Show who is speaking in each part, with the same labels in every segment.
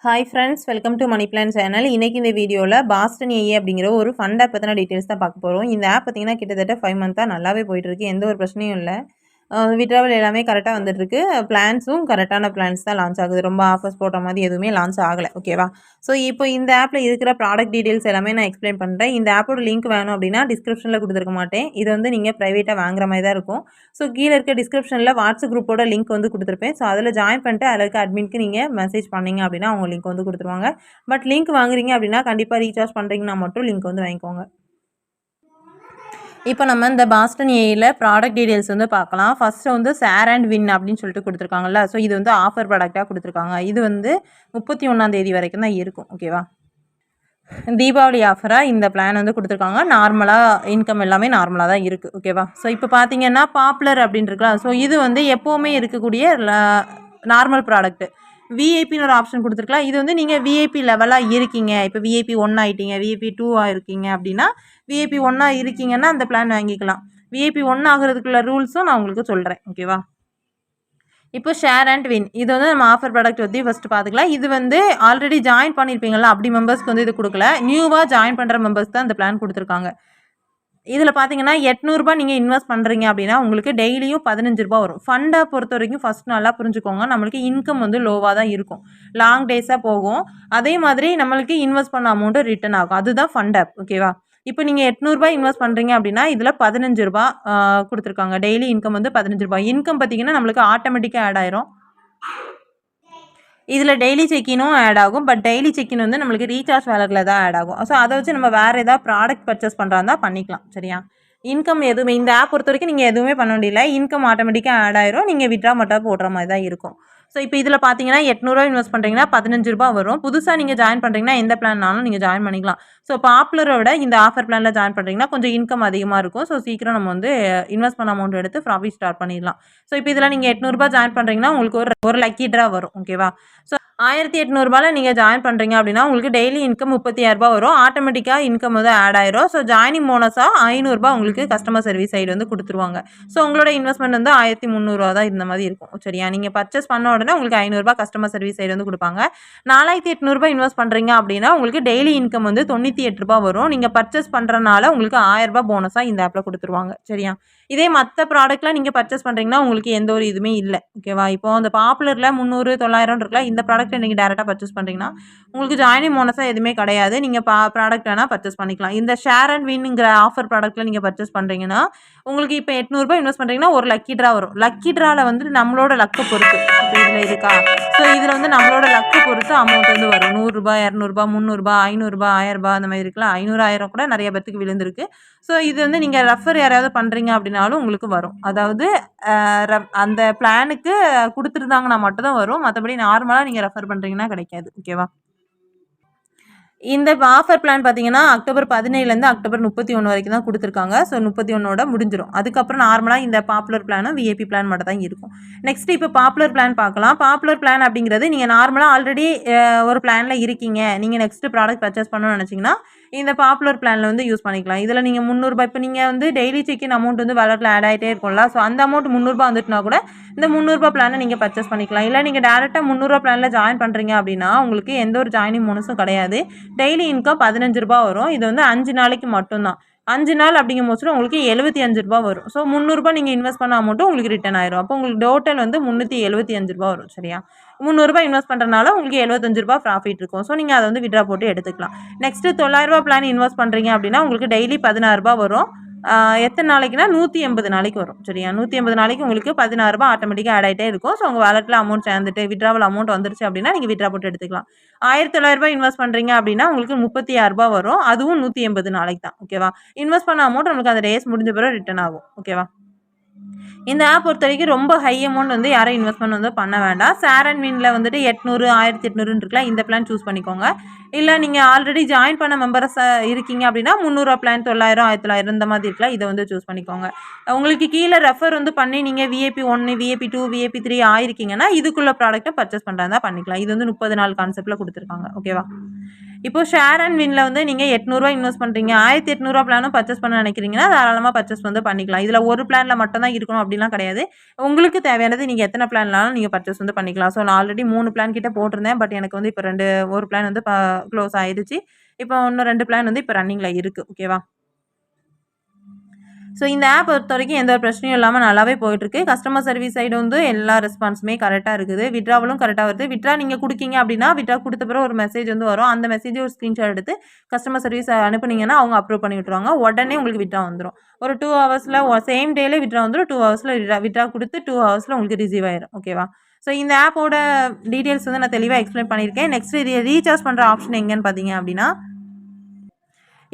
Speaker 1: Hi friends, welcome to money plan channel. இன்றைக்கி இந்த வீடியோவில் பாஸ்டன் ஏஏ அப்படிங்கிற ஒரு ஃபண்ட் ஆப் பற்றின டீட்டெயில்ஸ் தான் பார்க்க போகிறோம். இந்த ஆப் பார்த்திங்கன்னா கிட்டத்தட்ட 5 மந்த்தாக நல்லாவே போயிட்டுருக்கு. எந்த ஒரு பிரச்சனையும் இல்லை. விட்ராவல் எல்லாமே கரெக்டாக வந்துட்டுருக்கு. பிளான்ஸும் கரெக்டான பிளான்ஸ் தான் லான்ச் ஆகுது. ரொம்ப ஆஃபர்ஸ் போடுற மாதிரி எதுவுமே லான்ச் ஆகலை. ஓகேவா? ஸோ இப்போ இந்த ஆப்பில் இருக்கிற ப்ராடக்ட் டீட்டெயில்ஸ் எல்லாமே நான் எக்ஸ்பிளைன் பண்ணுறேன். இந்த ஆப்போட லிங்க் வேணும் அப்படின்னா டிஸ்கிரிப்ஷனில் கொடுத்துருக்க மாட்டேன். இது வந்து நீங்கள் ப்ரைவேட்டாக வாங்குற மாதிரி தான் இருக்கும். ஸோ கீழே இருக்க டிஸ்கிரிப்ஷனில் வாட்ஸ்அப் குரூப்போட லிங்க் வந்து கொடுத்துருப்பேன். ஸோ அதில் ஜாயின் பண்ணிட்டு அதில் இருக்க அட்மின்க்கு நீங்கள் மெசேஜ் பண்ணிங்க அப்படின்னா அவங்க லிங்க் வந்து கொடுத்துருவாங்க. பட் லிங்க் வாங்குறீங்க அப்படின்னா கண்டிப்பாக ரீசார்ஜ் பண்ணுறீங்கன்னா மட்டும் லிங்க் வந்து வாங்கிக்கோங்க. இப்போ நம்ம இந்த பாஸ்டன் ஏயில் ப்ராடக்ட் டீடைல்ஸ் வந்து பார்க்கலாம். ஃபஸ்ட்டு வந்து ஷேர் அண்ட் வின் அப்படின்னு சொல்லிட்டு கொடுத்துருக்காங்கல்ல. ஸோ இது வந்து ஆஃபர் ப்ராடக்டாக கொடுத்துருக்காங்க. இது வந்து 31 வரைக்கும் தான் இருக்கும். ஓகேவா? தீபாவளி ஆஃபராக இந்த பிளான் வந்து கொடுத்துருக்காங்க. நார்மலாக இன்கம் எல்லாமே நார்மலாக தான் இருக்குது. ஓகேவா? ஸோ இப்போ பார்த்தீங்கன்னா பாப்புலர் அப்படின்னு இருக்கலாம். ஸோ இது வந்து எப்போவுமே இருக்கக்கூடிய நார்மல் ப்ராடக்ட்டு. விஐபின்னு ஒரு ஆப்ஷன் கொடுத்துருக்கலாம். இது வந்து நீங்கள் விஐபி லெவலாக இருக்கீங்க. இப்போ விஐபி 1 ஆகிட்டீங்க, விஐபி 2 இருக்கீங்க அப்படின்னா, விஐபி 1 இருக்கீங்கன்னா அந்த பிளான் வாங்கிக்கலாம். விஐபி 1 ஆகிறதுக்குள்ள ரூல்ஸும் நான் உங்களுக்கு சொல்கிறேன். ஓகேவா? இப்போ ஷேர் அண்ட் வின் இது வந்து நம்ம ஆஃபர் ப்ராடக்ட் பற்றி ஃபஸ்ட்டு பார்த்துக்கலாம். இது வந்து ஆல்ரெடி ஜாயின் பண்ணியிருப்பீங்களா, அப்படி மெம்பர்ஸ்க்கு வந்து இது கொடுக்கல. நியூவாக ஜாயின் பண்ணுற மெம்பர்ஸ் தான் இந்த பிளான் கொடுத்துருக்காங்க. இதில் பார்த்தீங்கன்னா ரூ. 800 நீங்கள் இன்வெஸ்ட் பண்ணுறீங்க அப்படின்னா உங்களுக்கு டெய்லியும் ரூ. 15 வரும். ஃபண்டை பொறுத்த வரைக்கும் ஃபஸ்ட் நல்லா புரிஞ்சுக்கோங்க. நம்மளுக்கு இன்கம் வந்து லோவாக தான் இருக்கும். லாங் டேஸாக போகும். அதே மாதிரி நம்மளுக்கு இன்வெஸ்ட் பண்ண அமௌண்ட்டு ரிட்டர்ன் ஆகும். அதுதான் ஃபண்ட் ஆப். ஓகேவா? இப்போ நீங்கள் ரூ. 800 இன்வெஸ்ட் பண்ணுறீங்க அப்படின்னா இதில் ரூ. 15 கொடுத்துருக்காங்க. டெய்லி இன்கம் வந்து ரூ. 15. இன்கம் பார்த்தீங்கன்னா நம்மளுக்கு ஆட்டோமேட்டிக்காக ஆட் ஆயிரும். இதில் டெய்லி செக்கினும் ஆட் ஆகும். பட் டெய்லி செக்கின் வந்து நம்மளுக்கு ரீசார்ஜ் வேலரில் தான் ஆட் ஆகும். ஸோ அதை வச்சு நம்ம வேறு ஏதாவது ப்ராடக்ட் பர்ச்சேஸ் பண்ணுறாருந்தா பண்ணிக்கலாம். சரியா? இன்கம் எதுவுமே இந்த ஆப் பொறுத்த வரைக்கும் நீங்கள் எதுவுமே பண்ண முடியல. இன்கம் ஆட்டோமேட்டிக்காக ஆட் ஆயிரும். நீங்கள் விட்ரா மட்டும் போடுற மாதிரி தான் இருக்கும். ஸோ இப்போ இதில் பார்த்தீங்கன்னா ரூ. 800 இன்வெஸ்ட் பண்ணுறீங்கன்னா ரூ. 15 வரும். புதுசாக நீங்கள் ஜாயின் பண்ணுறீங்கன்னா எந்த பிளான்னாலும் நீங்கள் ஜாயின் பண்ணிக்கலாம். ஸோ பாப்புலரோட இந்த ஆஃபர் பிளானில் ஜாயின் பண்ணுறீங்கன்னா கொஞ்சம் இன்கம் அதிகமாக இருக்கும். ஸோ சீக்கிரம் நம்ம வந்து இன்வெஸ்ட் பண்ண அமௌண்ட் எடுத்து ப்ராஃபிட் ஸ்டார்ட் பண்ணிடலாம். ஸோ இப்போ இதில் நீங்கள் ரூ. 800 ஜாயின் பண்ணுறீங்கன்னா உங்களுக்கு ஒரு லக்கி ட்ரா வரும். ஓகேவா? ஸோ ரூ. 1800 நீங்கள் ஜாயின் பண்ணுறீங்க அப்படின்னா உங்களுக்கு டெய்லி இன்கம் ரூ. 36 வரும். ஆட்டோமேட்டிக்காக இன்கம் வந்து ஆட் ஆயிரும். ஸோ ஜாயினிங் போனஸாக ரூ. 500 உங்களுக்கு கஸ்டமர் சர்வீஸ் சைடு வந்து கொடுத்துருவாங்க. ஸோ உங்களோட இன்வெஸ்ட்மெண்ட் வந்து ரூ. 1300 தான் இந்த மாதிரி இருக்கும். சரியா? நீங்கள் பர்ச்சேஸ் பண்ண உடனே உங்களுக்கு ரூ. 500 கஸ்டமர் சர்வீஸ் சைடு வந்து கொடுப்பாங்க. ரூ. 4800 இன்வெஸ்ட் பண்ணுறீங்க அப்படின்னா உங்களுக்கு டெய்லி இன்கம் வந்து ரூ. 98 வரும். நீங்கள் பர்ச்சேஸ் பண்ணுறனால உங்களுக்கு ரூ. 1000 போனஸாக இந்த ஆப்பில் கொடுத்துருவாங்க. சரியா? இதே மற்ற ப்ராடக்ட்லாம் நீங்கள் பர்ச்சேஸ் பண்ணுறீங்கன்னா உங்களுக்கு எந்த ஒரு இதுவுமே இல்லை. ஓகேவா? இப்போ அந்த பாப்புலரில் 300 900 இருக்குல்ல, இந்த ப்ராடக்ட்டை நீங்கள் டேரெக்டாக பர்ச்சேஸ் பண்ணுறீங்கன்னா உங்களுக்கு ஜாயினிங் போனஸாக எதுவுமே கிடையாது. நீங்கள் ப்ராடக்ட் வேணால் பர்ச்சேஸ் பண்ணிக்கலாம். இந்த ஷேர் அண்ட் வின்ங்கிற ஆஃபர் ப்ராடக்ட்டில் நீங்கள் பர்ச்சேஸ் பண்ணுறீங்கன்னா உங்களுக்கு இப்போ ரூ. 800 இன்வெஸ்ட் பண்ணுறீங்கன்னா ஒரு லக்கி ட்ரா வரும். லக்கி ட்ராவில் வந்து நம்மளோட லக்கை பொறுத்து இப்போ இதில் இருக்கா. ஸோ இதில் வந்து நம்மளோட லக்கை பொறுத்து அமௌண்ட் வந்து வரும். ரூ. 100 200 300 500 1000 அந்த மாதிரி இருக்குல்ல. 500 1000 கூட நிறைய பேத்துக்கு விழுந்திருக்கு. ஸோ இது வந்து நீங்கள் ரெஃபர் யாராவது பண்ணுறீங்க அப்படின்னாலும் உங்களுக்கு வரும். அதாவது அந்த பிளானுக்கு கொடுத்துருந்தாங்கன்னா மட்டும் தான் வரும். மற்றபடி நார்மலாக நீங்கள் ரெஃபர் பண்ணுறீங்கன்னா கிடைக்காது. ஓகேவா? இந்த ஆஃபர் பிளான் பார்த்தீங்கன்னா அக்டோபர் 17லேருந்து அக்டோபர் 31 வரைக்கும் தான் கொடுத்துருக்காங்க. ஸோ 31ஓட முடிஞ்சிடும். அதுக்கப்புறம் நார்மலாக இந்த பாப்புலர் பிளானும் விஐபி பிளான் மட்டும் தான் இருக்கும். நெக்ஸ்ட் இப்போ பாப்புலர் பிளான் பார்க்கலாம். பாப்புலர் பிளான் அப்படிங்கிறது நீங்கள் நார்மலாக ஆல்ரெடி ஒரு பிளானில் இருக்கீங்க. நீங்கள் நெக்ஸ்ட் ப்ராடக்ட் பர்ச்சேஸ் பண்ணணும்னு நினச்சிங்கன்னா இந்த பாப்புலர் பிளானில் வந்து யூஸ் பண்ணிக்கலாம். இதில் நீங்கள் ரூ. 300 இப்போ நீங்கள் வந்து டெய்லி செக்கின் அமௌண்ட் வந்து வேலட்டில் ஆட் ஆகிட்டே இருக்கும்ல. ஸோ அந்த அமௌண்ட் ரூ. 300 வந்துட்டுனா கூட இந்த ரூ. 300 பிளானை நீங்கள் பர்ச்சேஸ் பண்ணிக்கலாம். இல்லை நீங்கள் டேரெக்டாக ரூ. 300 பிளானில் ஜாயின் பண்ணுறீங்க அப்படின்னா உங்களுக்கு எந்த ஒரு ஜாயினிங் போனஸும் கிடையாது. டெய்லி இன்கம் ரூ. 15 வரும். இது வந்து 5 நாளைக்கு மட்டும்தான். 5 நாள் அப்படிங்கும் போது உங்களுக்கு ரூ. 75 வரும். ஸோ ரூ. 300 நீங்கள் இன்வெஸ்ட் பண்ண அமௌண்ட்டும் உங்களுக்கு ரிட்டர்ன் ஆயிரும். அப்போ உங்களுக்கு டோட்டல் வந்து ரூ. 375 வரும். சரியா? ரூ. 300 இன்வெஸ்ட் பண்ணுறதுனால உங்களுக்கு ரூ. 75 ப்ராஃபிட் இருக்கும். ஸோ நீங்கள் அதை வந்து விட்ரா போட்டு எடுத்துக்கலாம். நெக்ஸ்ட்டு ரூ. 900 பிளான் இன்வெஸ்ட் பண்ணுறீங்க அப்படின்னா உங்களுக்கு டெய்லி ரூ. 16 வரும். எத்தனை நாளைக்குன்னா 180 நாளைக்கு வரும். சரியா? 180 நாளைக்கு உங்களுக்கு ரூ. 16 ஆட்டோமேட்டிக்காக ஆட் ஆகிட்டே இருக்கும். ஸோ உங்கள் வாலெட்டில் அமௌண்ட் சேர்ந்துட்டு விட்ராவல் அமௌண்ட் வந்துருச்சு அப்படின்னா நீங்கள் விட்ரா போட்டு எடுத்துக்கலாம். ரூ. 1900 இன்வெஸ்ட் பண்ணுறீங்க அப்படின்னா உங்களுக்கு ரூ. 36 வரும். அதுவும் 180 நாளைக்கு தான். ஓகேவா? இன்வெஸ்ட் பண்ண அமௌண்ட் நம்மளுக்கு அந்த டேஸ் முடிஞ்ச பிறகு ரிட்டர்ன் ஆகும். ஓகேவா? இந்த ஆப் பொறுத்த வரைக்கும் ரொம்ப ஹை அமௌண்ட் வந்து யாரும் இன்வெஸ்ட்மெண்ட் வந்து பண்ண வேண்டாம். ஷேர் அண்ட் வின்ல வந்துட்டு 800 1800 இருக்குல்ல, இந்த பிளான் சூஸ் பண்ணிக்கோங்க. இல்லை நீங்கள் ஆல்ரெடி ஜாயின் பண்ண மெம்பர்ஸ் இருக்கீங்க அப்படின்னா 300 பிளான் 900 1900 இந்த மாதிரி இருக்குல்ல, இதை வந்து சூஸ் பண்ணிக்கோங்க. உங்களுக்கு கீழே ரெஃபர் வந்து பண்ணி நீங்கள் விஐபி 1 விஐபி 2 விஐபி 3 ஆயிருக்கீங்கன்னா இதுக்குள்ள ப்ராடக்ட்டை பர்ச்சேஸ் பண்ணுறதா பண்ணிக்கலாம். இது வந்து 30 நாள் கான்செப்டில் கொடுத்துருக்காங்க. ஓகேவா? இப்போ ஷேர் அண்ட் வின்ல வந்து நீங்கள் 800 இன்வெஸ்ட் பண்ணுறீங்க, 1800 பிளானும் பர்ச்சேஸ் பண்ண நினைக்கிறீங்கன்னா தாராளமாக பர்ச்சேஸ் வந்து பண்ணிக்கலாம். இதில் ஒரு பிளானில் மட்டும் தான் இருக்கணும் அப்படிலாம் கிடையாது. உங்களுக்கு தேவையானது நீங்கள் எத்தனை பிளான்னாலும் நீங்கள் பர்ச்சேஸ் வந்து பண்ணிக்கலாம். ஸோ நான் ஆல்ரெடி 3 பிளான் கிட்ட போட்டிருந்தேன். பட் எனக்கு வந்து இப்போ ஒரு பிளான் வந்து க்ளோஸ் ஆயிடுச்சு. இப்போ இன்னும் 2 பிளான் வந்து இப்போ ரன்னிங்கில் இருக்குது. ஓகேவா? ஸோ இந்த ஆப் பொறுத்த வரைக்கும் எந்த ஒரு பிரச்சனையும் இல்லாமல் நல்லாவே போயிட்டுருக்கு. கஸ்டமர் சர்வீஸ் சைடு வந்து எல்லா ரெஸ்பான்ஸுமே கரெக்டாக இருக்குது. விட்ராவலும் கரெக்டாக வருது. விட்ரா நீங்கள் கொடுக்கீங்க அப்படின்னா விட்ரா கொடுத்த பிறகு ஒரு மெசேஜ் வந்து வரும். அந்த மெசேஜை ஒரு ஸ்க்ரீன்ஷாட் எடுத்து கஸ்டமர் சர்வீஸ் அனுப்புனீங்கன்னா அவங்க அப்ரூவ் பண்ணி விட்ருவாங்க. உடனே உங்களுக்கு விட்ரா வந்துடும். ஒரு 2 ஹவர்ஸில் சேம் டேலே விட்ரா வந்துடும். 2 ஹவர்ஸில் விட்ரா கொடுத்து 2 ஹவர்ஸில் உங்களுக்கு ரிசீவ் ஆயிடும். ஓகேவா? ஸோ இந்த ஆப்போட டீட்டெயில்ஸ் வந்து நான் தெளிவாக எக்ஸ்பிளைன் பண்ணியிருக்கேன். நெக்ஸ்ட் ரீசார்ஜ் பண்ணுற ஆப்ஷன் எங்கன்னு பார்த்தீங்க அப்படின்னா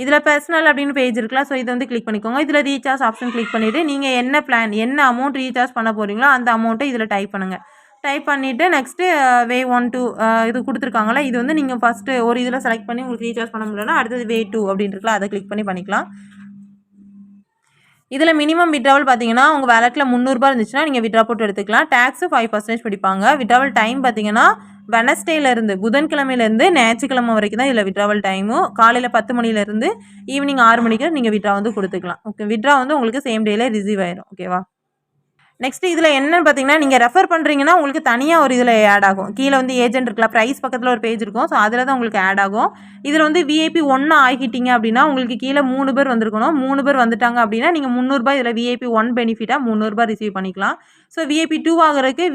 Speaker 1: இதில் பர்சனல் அப்படின்னு பேஜ் இருக்குல்ல. ஸோ இதை வந்து கிளிக் பண்ணிக்கோங்க. இதில் ரீசார்ஜ் ஆப்ஷன் கிளிக் பண்ணிவிட்டு நீங்கள் என்ன பிளான் என்ன அமௌண்ட் ரீசார்ஜ் பண்ண போகிறீங்களோ அந்த அமௌண்ட்டை இதில் டைப் பண்ணுங்கள். டைப் பண்ணிவிட்டு நெக்ஸ்ட்டு வே 1 2 இது கொடுத்துருக்காங்களா, இது வந்து நீங்கள் ஃபஸ்ட்டு ஒரு இதில் செலக்ட் பண்ணி உங்களுக்கு ரீசார்ஜ் பண்ண முடியலன்னா அடுத்தது வே 2 அப்படின்னு இருக்குல்ல, அதை கிளிக் பண்ணி பண்ணிக்கலாம். இதில் மினிமம் விட்ராவல் பார்த்தீங்கன்னா உங்கள் வேலெட்டில் 300 இருந்துச்சுன்னா நீங்கள் விட்ரா போட்டு எடுத்துக்கலாம். டேக்ஸு 5% பிடிப்பாங்க. விட்ராவல் டைம் பார்த்தீங்கன்னா வெனஸ்டேலேருந்து புதன்கிழமையிலேருந்து ஞாயிற்றுக்கிழமை வரைக்கும் தான் இதில் விட்ராவல் டைமும். காலையில் 10 மணிலேருந்து ஈவினிங் 6 மணிக்கு நீங்கள் விட்ரா வந்து கொடுத்துக்கலாம். ஓகே, விட்ரா வந்து உங்களுக்கு சேம் டேயில் ரிசீவ் ஆயிடும். ஓகேவா? நெக்ஸ்ட் இதில் என்னன்னு பார்த்தீங்கன்னா நீங்கள் ரெஃபர் பண்ணுறீங்கன்னா உங்களுக்கு தனியாக ஒரு இதில் ஆட் ஆகும். கீழே வந்து ஏஜென்ட் இருக்கலாம், ப்ரைஸ் பக்கத்தில் ஒரு பேஜ் இருக்கும். ஸோ அதில் தான் உங்களுக்கு ஆட் ஆகும். இதில் வந்து விஐபி 1 ஆகிட்டீங்க அப்படின்னா உங்களுக்கு கீழே 3 பேர் வந்திருக்கணும். 3 பேர் வந்துட்டாங்க அப்படின்னா நீங்கள் 300 இதில் விஐபி 1 பெனிஃபிட்டாக 300 ரிசீவ் பண்ணிக்கலாம். ஸோ விஐபி 2 ஆகிறதுக்கு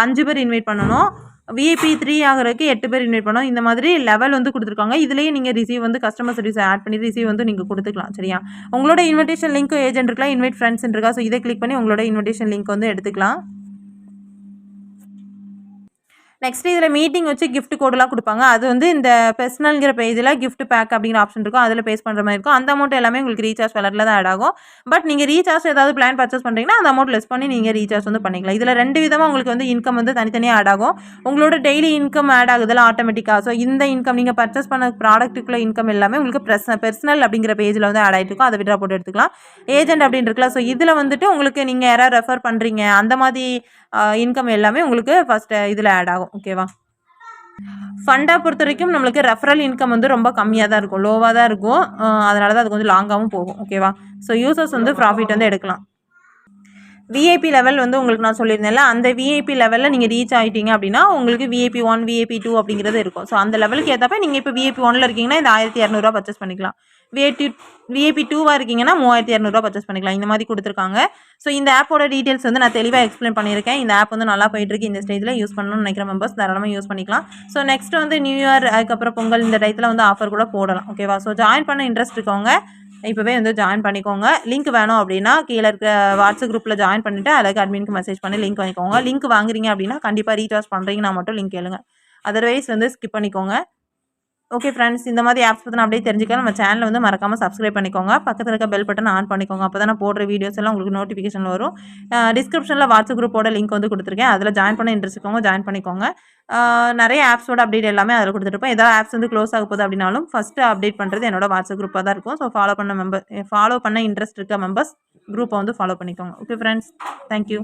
Speaker 1: 5 பேர் இன்வைட் பண்ணணும். விஐபி 3 ஆகிறதுக்கு 8 பேர் இன்வைட் பண்ணோம். இந்த மாதிரி லெவல் வந்து கொடுத்துருக்காங்க. இதுலேயே நீங்கள் ரிசீவ் வந்து கஸ்டமர் சர்வீஸ் ஆட் பண்ணி ரிசீவ் வந்து நீங்கள் கொடுத்துக்கலாம். சரியா? உங்களோட இன்விடேஷன் லிங்க் ஏஜென்ட் இருக்கலாம், இன்வைட் ஃப்ரெண்ட்ஸ் இருக்கா. ஸோ இதை கிளிக் பண்ணி உங்களோட இன்விடேஷன் லிங்க் வந்து எடுத்துக்கலாம். நெக்ஸ்ட் இதில் மீட்டிங் வச்சு கிஃப்ட் கோடெலாம் கொடுப்பாங்க. அது வந்து இந்த பர்சனல்ங்கிற பேஜில் கிஃப்ட் பேக் அப்படிங்கிற ஆப்ஷன் இருக்கும். அதில் பேஸ் பண்ணுற மாதிரி இருக்கும். அந்த அமௌண்ட் எல்லாமே உங்களுக்கு ரீசார்ஜ் வேலட்டில் தான் ஆட் ஆகும். பட் நீங்கள் ரீசார்ஜ் ஏதாவது பிளான் பர்ச்சேஸ் பண்ணுறீங்கன்னா அந்த அமௌண்ட் லெஸ் பண்ணி நீங்கள் ரீசார்ஜ் வந்து பண்ணிக்கலாம். இதில் 2 விதமாக உங்களுக்கு வந்து இன்கம் வந்து தனித்தனியாக ஆட் ஆகும். உங்களோட டெய்லி இன்கம் ஆட் ஆகுதுல ஆட்டோமேட்டிக்காக. ஸோ இந்த இன்கம் நீங்கள் பர்ச்சேஸ் பண்ண ப்ராடக்ட்டுக்குள்ள இன்கம் எல்லாமே உங்களுக்கு பர்சனல் அப்படிங்கிற பேஜில் வந்து ஆட் ஆகிட்டு இருக்கும். அதை விட்ரா போட்டு எடுத்துக்கலாம். ஏஜென்ட் அப்படின்னு இருக்குல்ல. ஸோ இதில் வந்துட்டு உங்களுக்கு நீங்கள் யாராவது ரெஃபர் பண்ணுறீங்க அந்த மாதிரி இன்கம் எல்லாமே உங்களுக்கு ஃபஸ்ட்டு இதில் ஆட் ஆகும். ஓகேவா? ஃபண்டை பொறுத்த வரைக்கும் நம்மளுக்கு ரெஃபரல் இன்கம் வந்து ரொம்ப கம்மியாக தான் இருக்கும், லோவாக தான் இருக்கும். அதனால தான் அது கொஞ்சம் லாங்காகவும் போகும். ஓகேவா? ஸோ யூசர்ஸ் வந்து ப்ராஃபிட் வந்து எடுக்கலாம். விஐபி லெவல் வந்து உங்களுக்கு நான் சொல்லியிருந்தேன்ல, அந்த விஐபி லெவலில் நீங்கள் ரீச் ஆகிட்டீங்க அப்படின்னா உங்களுக்கு விஐபி 1 விஐபி 2 அப்படிங்கிறது இருக்கும். ஸோ அந்த லெவலுக்கு ஏற்றப்ப நீங்கள் இப்போ விஐபி 1 இருக்கீங்கன்னா இந்த 1200 பர்ச்சேஸ் பண்ணிக்கலாம். விஐபி 2 இருக்கீங்கன்னா 3200 பர்ச்சேஸ் பண்ணிக்கலாம். இந்த மாதிரி கொடுத்துருக்காங்க. ஸோ இந்த ஆப்போட டீட்டெயில்ஸ் வந்து நான் தெளிவாக எக்ஸ்பிளைன் பண்ணியிருக்கேன். இந்த ஆப் வந்து நல்லா போயிட்டுருக்கு. இந்த ஸ்டேஜில் யூஸ் பண்ணணும்னு நினைக்கிற மெம்பர்ஸ் தாராளமாக யூஸ் பண்ணிக்கலாம். ஸோ நெக்ஸ்ட் வந்து நியூ இயர் அதுக்கப்புறம் பொங்கல் இந்த டயத்தில் வந்து ஆஃபர் கூட போடலாம். ஓகேவா? ஸோ ஜாயின் பண்ண இன்ட்ரெஸ்ட் இருக்கவங்க இப்போவே வந்து ஜாயின் பண்ணிக்கோங்க. லிங்க் வேணும் அப்படின்னா கீழே இருக்க வாட்ஸ்அப் குரூப்பில் ஜாயின் பண்ணிவிட்டு அதுக்கு அட்மினுக்கு மெசேஜ் பண்ணி லிங்க் வாங்கிக்கோங்க. லிங்க் வாங்குறீங்க அப்படின்னா கண்டிப்பாக ரீசார்ஜ் பண்ணுறீங்கன்னா மட்டும் லிங்க் கேளுங்க. அதர்வைஸ் வந்து ஸ்கிப் பண்ணிக்கோங்க. ஓகே ஃப்ரெண்ட்ஸ், இந்த மாதிரி ஆப்ஸ் பற்றி அப்படியே தெரிஞ்சுக்க நம்ம சேனலை வந்து மறக்காமல் சப்ஸ்கிரைப் பண்ணிக்கோங்க. பக்கத்தில் இருக்க பெல் பட்டன் ஆன் பண்ணிக்கோங்க. அப்போ தான் நான் போடுற வீடியோஸ் எல்லாம் உங்களுக்கு நோட்டிஃபிகேஷன் வரும். டிஸ்கிரிப்ஷனில் வாட்ஸ்அப் குரூப்போட லிங்க் வந்து கொடுத்துருக்கேன். அதில் ஜாயின் பண்ண இன்ட்ரெஸ்ட் இருக்கவங்க ஜாயின் பண்ணிக்கோங்க. நிறைய ஆப்ஸோட அப்டேட் எல்லாமே அதில் கொடுத்துருப்பேன். ஏதாவது ஆப்ஸ் வந்து க்ளோஸ் ஆக போகுது அப்படின்னாலும் ஃபஸ்ட்டு அப்டேட் பண்ணுறது என்னோட வாட்ஸ்அப் குரூப்பாக தான் இருக்கும். ஸோ ஃபாலோ பண்ண இன்ட்ரெஸ்ட் இருக்க மெம்பர்ஸ் குரூப்பை வந்து ஃபாலோ பண்ணிக்கோங்க. Okay friends, thank you.